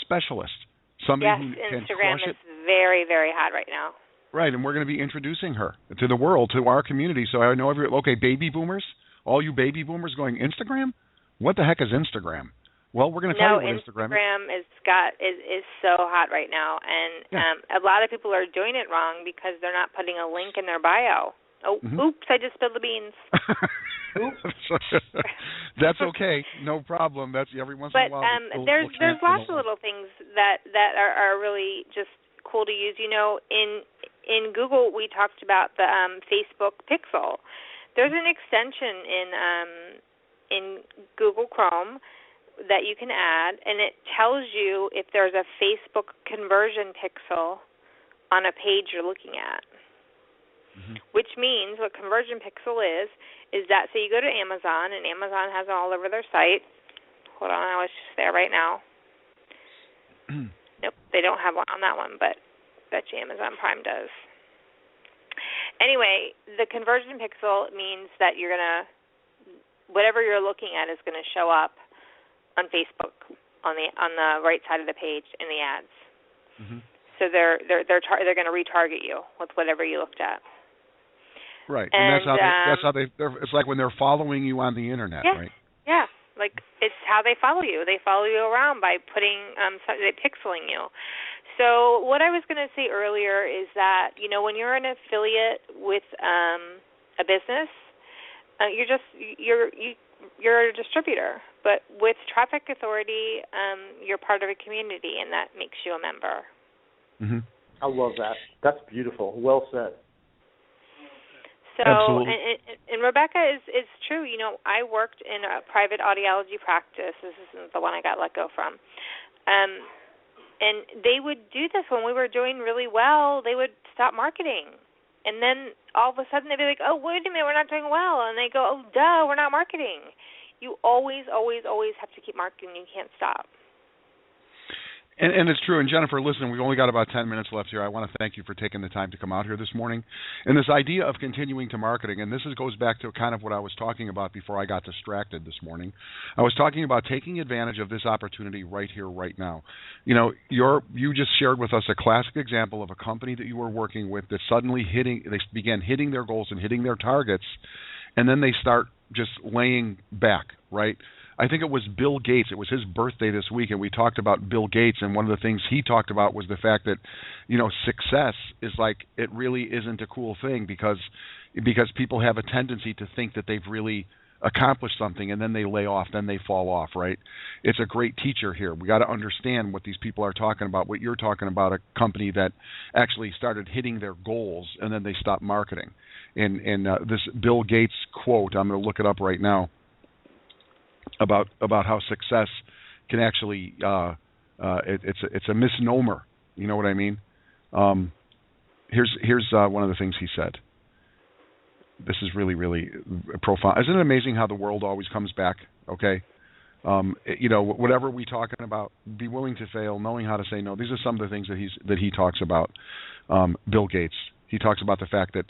specialist. Somebody who can Instagram crush is very, very hot right now. Right, and we're going to be introducing her to the world, to our community. So I know baby boomers, all you baby boomers going, Instagram? What the heck is Instagram? Well, we're going to tell you what Instagram is. is so hot right now, and a lot of people are doing it wrong because they're not putting a link in their bio. Oh, oops, I just spilled the beans. That's okay, no problem. That's every once in a while. But there's lots of little things that are really just cool to use. You know, in Google, we talked about the Facebook Pixel. There's an extension in Google Chrome that you can add, and it tells you if there's a Facebook conversion pixel on a page you're looking at. Which means what conversion pixel is that, so you go to Amazon, and Amazon has it all over their site. Hold on, I was just there right now. Nope, they don't have one on that one, but bet you Amazon Prime does. Anyway, the conversion pixel means that you're gonna, whatever you're looking at is going to show up on Facebook on the right side of the page in the ads. So they're going to retarget you with whatever you looked at. Right, and that's how it's like when they're following you on the internet, right? Yeah, like it's how they follow you. They follow you around by they pixeling you. So what I was going to say earlier is that, you know, when you're an affiliate with a business, you're a distributor. But with Traffic Authority, you're part of a community, and that makes you a member. I love that. That's beautiful. Well said. So, and Rebecca is true. You know, I worked in a private audiology practice. This isn't the one I got let go from. And they would do this when we were doing really well. They would stop marketing. And then all of a sudden they'd be like, oh, wait a minute, we're not doing well. And they go, oh, duh, we're not marketing. You always, always, always have to keep marketing. You can't stop. And it's true. And Jennifer, listen, we've only got about 10 minutes left here. I want to thank you for taking the time to come out here this morning. And this idea of continuing to marketing, and goes back to kind of what I was talking about before I got distracted this morning. I was talking about taking advantage of this opportunity right here, right now. You know, you just shared with us a classic example of a company that you were working with that suddenly they began hitting their goals and hitting their targets, and then they start just laying back, right? I think it was Bill Gates. It was his birthday this week, and we talked about Bill Gates, and one of the things he talked about was the fact that, you know, success is like, it really isn't a cool thing because people have a tendency to think that they've really accomplished something, and then they lay off, then they fall off, right? It's a great teacher here. We got to understand what these people are talking about, what you're talking about, a company that actually started hitting their goals, and then they stopped marketing. And this Bill Gates quote, I'm going to look it up right now, about how success can actually it's a misnomer. You know what I mean? Here's one of the things he said. This is really, really profound. Isn't it amazing how the world always comes back? Okay, you know, whatever we're talking about, be willing to fail, knowing how to say no. These are some of the things that he talks about. Bill Gates. He talks about the fact that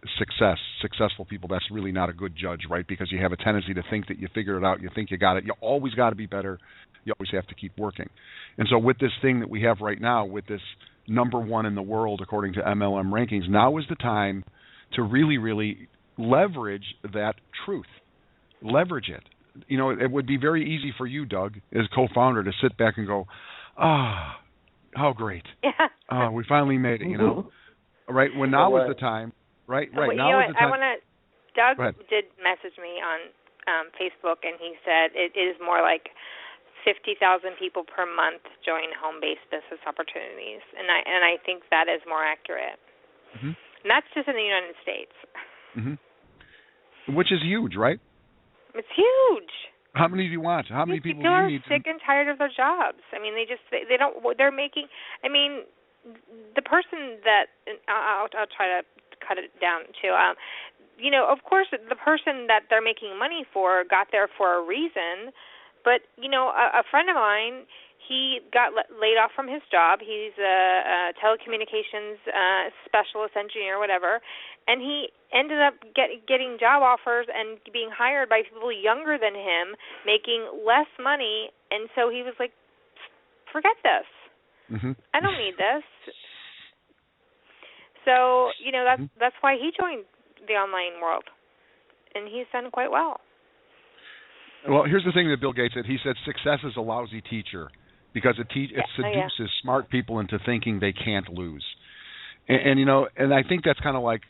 successful people, that's really not a good judge, right? Because you have a tendency to think that you figured it out, you think you got it. You always got to be better. You always have to keep working. And so with this thing that we have right now, with this number one in the world according to MLM rankings, now is the time to really, really leverage that truth. Leverage it. You know, it would be very easy for you, Doug, as co-founder, to sit back and go, how great. Yeah. We finally made it, you know. Right, when now is the time. Right. Well, now is the time. Doug did message me on Facebook, and he said it is more like 50,000 people per month join home-based business opportunities, and I think that is more accurate. Mm-hmm. And that's just in the United States. Mm-hmm. Which is huge, right? It's huge. How many do you want? How many people do you need? People are sick and tired of their jobs. I mean, they don't. They're making. I mean, the person that I'll try to cut it down to. Of course, the person that they're making money for got there for a reason. But a friend of mine, he got laid off from his job. He's a telecommunications specialist, engineer, whatever, and he ended up getting job offers and being hired by people younger than him, making less money, and so he was like, forget this. Mm-hmm. I don't need this. So, that's why he joined the online world, and he's done quite well. Well, here's the thing that Bill Gates said. He said success is a lousy teacher because it seduces smart people into thinking they can't lose. And I think that's kind of like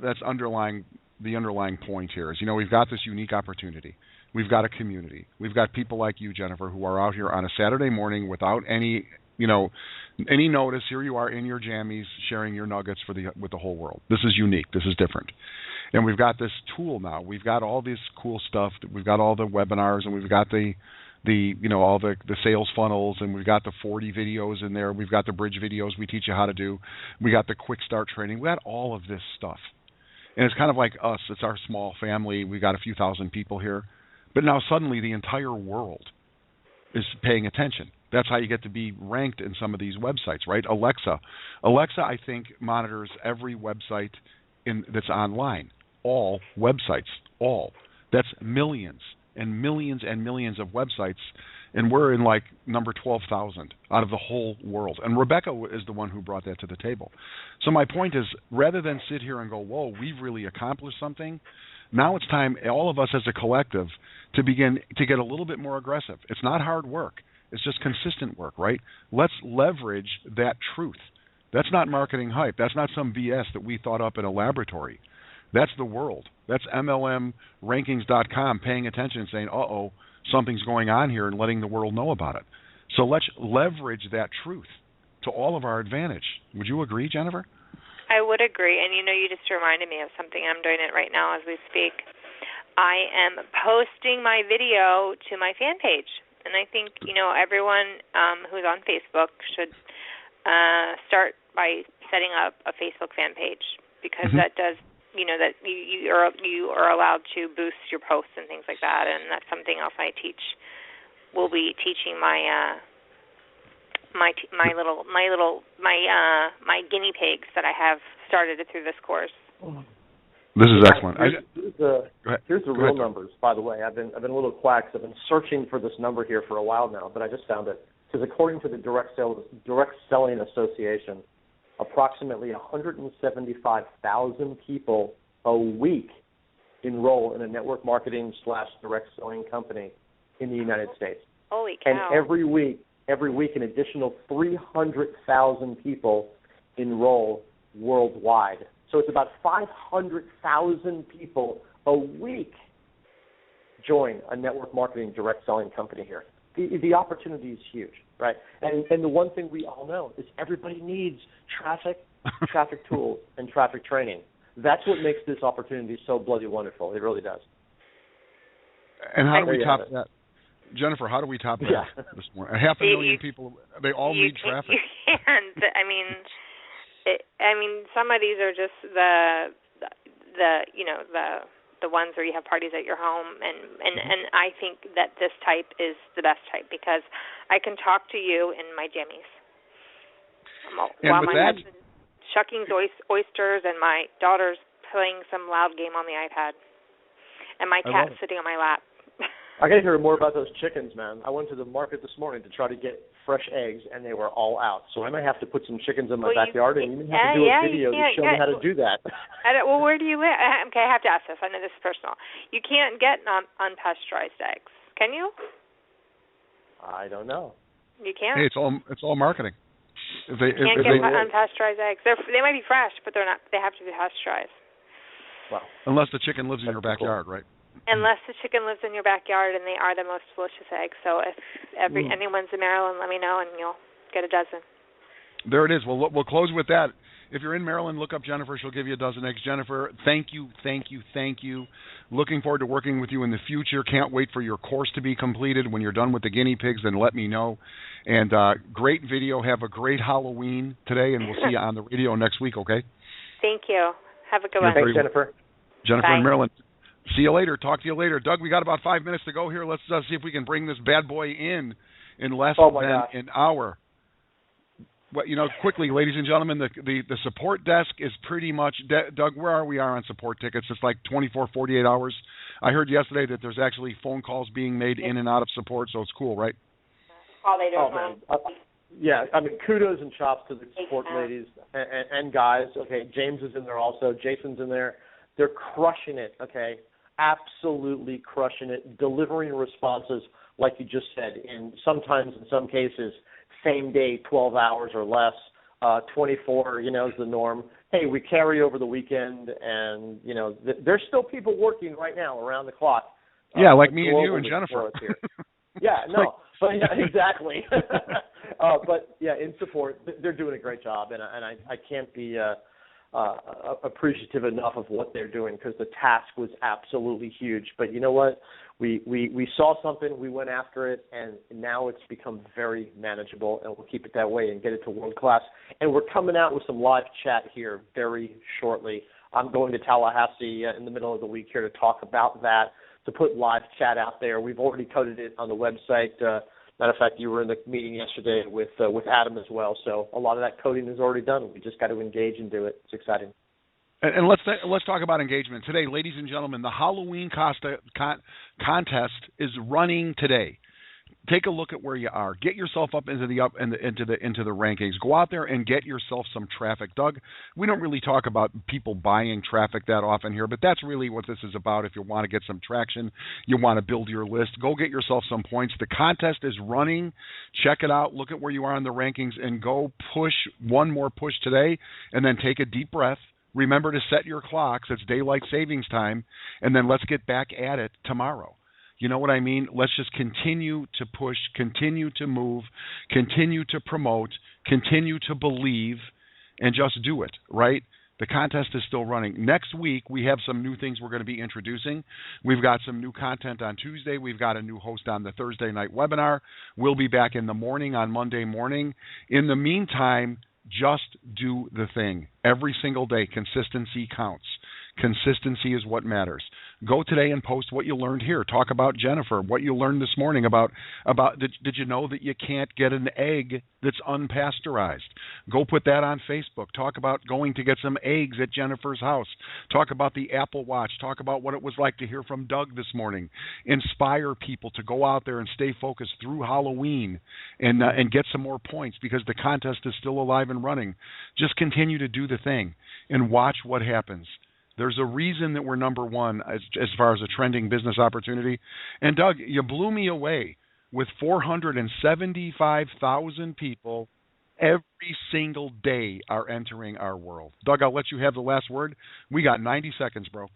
that's the underlying point here is, we've got this unique opportunity. We've got a community. We've got people like you, Jennifer, who are out here on a Saturday morning without any notice. Here you are in your jammies sharing your nuggets with the whole world. This is unique. This is different. And we've got this tool now. We've got all this cool stuff. We've got all the webinars, and we've got all the sales funnels, and we've got the 40 videos in there. We've got the bridge videos we teach you how to do. We got the quick start training. We got all of this stuff. And it's kind of like us. It's our small family. We've got a few thousand people here. But now suddenly the entire world is paying attention. That's how you get to be ranked in some of these websites, right? Alexa, I think, monitors every website that's online. All websites, all. That's millions and millions and millions of websites, and we're in like number 12,000 out of the whole world. And Rebecca is the one who brought that to the table. So my point is, rather than sit here and go, whoa, we've really accomplished something, now it's time, all of us as a collective, to begin to get a little bit more aggressive. It's not hard work. It's just consistent work, right? Let's leverage that truth. That's not marketing hype. That's not some BS that we thought up in a laboratory. That's the world. That's MLMrankings.com paying attention and saying, something's going on here, and letting the world know about it. So let's leverage that truth to all of our advantage. Would you agree, Jennifer? I would agree. And, you just reminded me of something. I'm doing it right now as we speak. I am posting my video to my fan page. And I think, everyone who's on Facebook should start by setting up a Facebook fan page, because that does, that you are allowed to boost your posts and things like that. And that's something else I teach. We'll be teaching my guinea pigs that I have started through this course. This is excellent. Here's the real numbers, by the way. I've been a little quack. I've been searching for this number here for a while now, but I just found it. Because according to the Direct Selling Association, approximately 175,000 people a week enroll in a network marketing / direct selling company in the United States. Holy cow! And every week, an additional 300,000 people enroll worldwide. So it's about 500,000 people a week join a network marketing direct selling company here. The opportunity is huge, right? And the one thing we all know is everybody needs traffic tools, and traffic training. That's what makes this opportunity so bloody wonderful. It really does. And how do we top that? Jennifer, how do we top that this morning? 500,000 people, they all need traffic. You can't. I mean, some of these are just the ones where you have parties at your home, and I think that this type is the best type, because I can talk to you in my jammies while my husband's shucking oysters and my daughter's playing some loud game on the iPad, and my cat's sitting on my lap. I got to hear more about those chickens, man. I went to the market this morning to try to get fresh eggs, and they were all out. So I may have to put some chickens in my backyard, and you may have to do a video to show me how to do that. Well, where do you live? Okay, I have to ask this. I know this is personal. You can't get unpasteurized eggs, can you? I don't know. You can't? Hey, it's all marketing. You can't get unpasteurized eggs. They might be fresh, but they're not. They have to be pasteurized. Wow. Unless the chicken lives in your backyard, right? Unless the chicken lives in your backyard, and they are the most delicious eggs. So if anyone's in Maryland, let me know, and you'll get a dozen. There it is. We'll close with that. If you're in Maryland, look up Jennifer. She'll give you a dozen eggs. Jennifer, thank you. Looking forward to working with you in the future. Can't wait for your course to be completed. When you're done with the guinea pigs, then let me know. And great video. Have a great Halloween today, and we'll see you on the radio next week, okay? Thank you. Have a good one. Thanks, Jennifer. Jennifer Bye. in Maryland. See you later. Talk to you later. Doug, we got about 5 minutes to go here. Let's see if we can bring this bad boy in less than an hour. Well, quickly, ladies and gentlemen, the support desk is pretty much Doug, where are we on support tickets? It's like 24, 48 hours. I heard yesterday that there's actually phone calls being made in and out of support, so it's cool, right? Man. Yeah, I mean, kudos and chops to the support ladies and guys. Okay, James is in there also. Jason's in there. They're crushing it, okay? Absolutely crushing it, delivering responses, like you just said, sometimes in some cases, same day, 12 hours or less, 24, is the norm. Hey, we carry over the weekend, and, there's still people working right now around the clock. Yeah, like me and you and Jennifer. Yeah, no, but yeah, exactly. But, yeah, in support, they're doing a great job, and I can't be appreciative enough of what they're doing, because the task was absolutely huge. But you know what? We saw something, we went after it, and now it's become very manageable, and we'll keep it that way and get it to world class. And we're coming out with some live chat here very shortly. I'm going to Tallahassee in the middle of the week here to talk about that, to put live chat out there. We've already coded it on the website. Matter of fact, you were in the meeting yesterday with Adam as well, so a lot of that coding is already done. We just got to engage and do it. It's exciting. And let's talk about engagement today, ladies and gentlemen. The Halloween contest is running today. Take a look at where you are. Get yourself up into the rankings. Go out there and get yourself some traffic. Doug, we don't really talk about people buying traffic that often here, but that's really what this is about. If you want to get some traction, you want to build your list, go get yourself some points. The contest is running. Check it out. Look at where you are in the rankings and go push one more push today, and then take a deep breath. Remember to set your clocks. It's daylight savings time, and then let's get back at it tomorrow. You know what I mean? Let's just continue to push, continue to move, continue to promote, continue to believe, and just do it, right? The contest is still running. Next week, we have some new things we're going to be introducing. We've got some new content on Tuesday. We've got a new host on the Thursday night webinar. We'll be back in the morning on Monday morning. In the meantime, just do the thing. Every single day, consistency counts. Consistency is what matters. Go today and post what you learned here. Talk about Jennifer, what you learned this morning about did you know that you can't get an egg that's unpasteurized? Go put that on Facebook. Talk about going to get some eggs at Jennifer's house. Talk about the Apple Watch. Talk about what it was like to hear from Doug this morning. Inspire people to go out there and stay focused through Halloween and get some more points, because the contest is still alive and running. Just continue to do the thing and watch what happens. There's a reason that we're number one as far as a trending business opportunity. And, Doug, you blew me away with 475,000 people every single day are entering our world. Doug, I'll let you have the last word. We got 90 seconds, bro.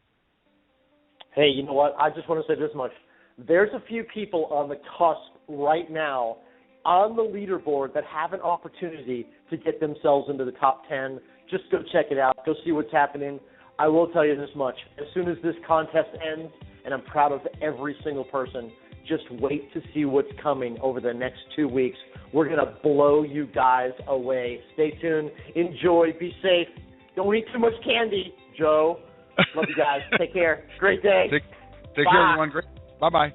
Hey, you know what? I just want to say this much. There's a few people on the cusp right now on the leaderboard that have an opportunity to get themselves into the top 10. Just go check it out. Go see what's happening. I will tell you this much. As soon as this contest ends, and I'm proud of every single person, just wait to see what's coming over the next 2 weeks. We're going to blow you guys away. Stay tuned. Enjoy. Be safe. Don't eat too much candy, Joe. Love you guys. Take care. Great day. Take care, everyone. Great. Bye-bye.